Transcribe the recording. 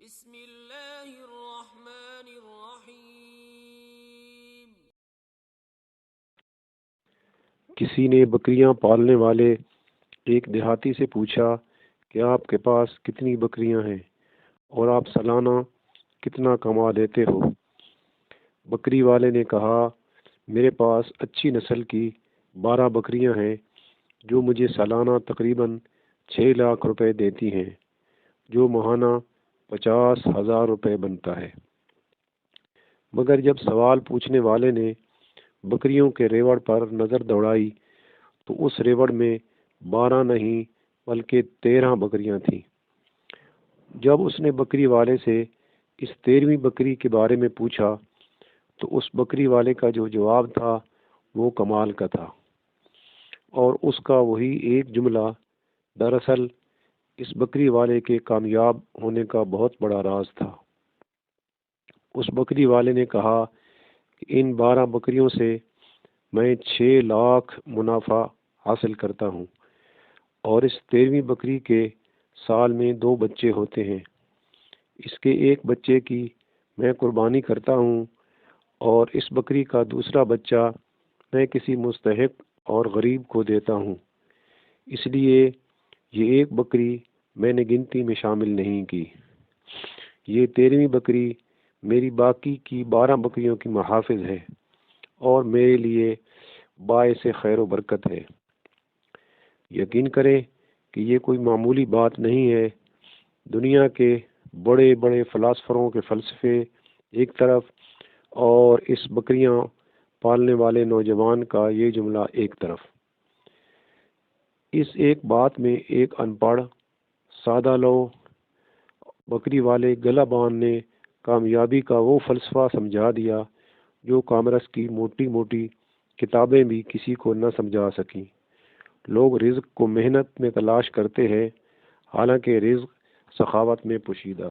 بسم اللہ الرحمن الرحیم۔ کسی نے بکریاں پالنے والے ایک دیہاتی سے پوچھا کہ آپ کے پاس کتنی بکریاں ہیں اور آپ سالانہ کتنا کما لیتے ہو؟ بکری والے نے کہا، میرے پاس اچھی نسل کی 12 بکریاں ہیں جو مجھے سالانہ تقریباً 6 لاکھ روپے دیتی ہیں، جو ماہانہ 50,000 روپے بنتا ہے۔ مگر جب سوال پوچھنے والے نے بکریوں کے ریوڑ پر نظر دوڑائی تو اس ریوڑ میں 12 نہیں بلکہ 13 بکریاں تھیں۔ جب اس نے بکری والے سے اس 13ویں بکری کے بارے میں پوچھا تو اس بکری والے کا جو جواب تھا وہ کمال کا تھا، اور اس کا وہی ایک جملہ دراصل اس بکری والے کے کامیاب ہونے کا بہت بڑا راز تھا۔ اس بکری والے نے کہا کہ ان 12 بکریوں سے میں 6 لاکھ منافع حاصل کرتا ہوں، اور اس 13ویں بکری کے سال میں 2 بچے ہوتے ہیں۔ اس کے ایک بچے کی میں قربانی کرتا ہوں، اور اس بکری کا دوسرا بچہ میں کسی مستحق اور غریب کو دیتا ہوں۔ اس لیے یہ ایک بکری میں نے گنتی میں شامل نہیں کی۔ یہ 13ویں بکری میری باقی کی 12 بکریوں کی محافظ ہے اور میرے لیے باعث خیر و برکت ہے۔ یقین کریں کہ یہ کوئی معمولی بات نہیں ہے۔ دنیا کے بڑے بڑے فلاسفروں کے فلسفے ایک طرف اور اس بکریاں پالنے والے نوجوان کا یہ جملہ ایک طرف۔ اس ایک بات میں ایک ان پڑھ سادہ لو بکری والے گلابان نے کامیابی کا وہ فلسفہ سمجھا دیا جو کامرس کی موٹی موٹی کتابیں بھی کسی کو نہ سمجھا سکیں۔ لوگ رزق کو محنت میں تلاش کرتے ہیں، حالانکہ رزق سخاوت میں پوشیدہ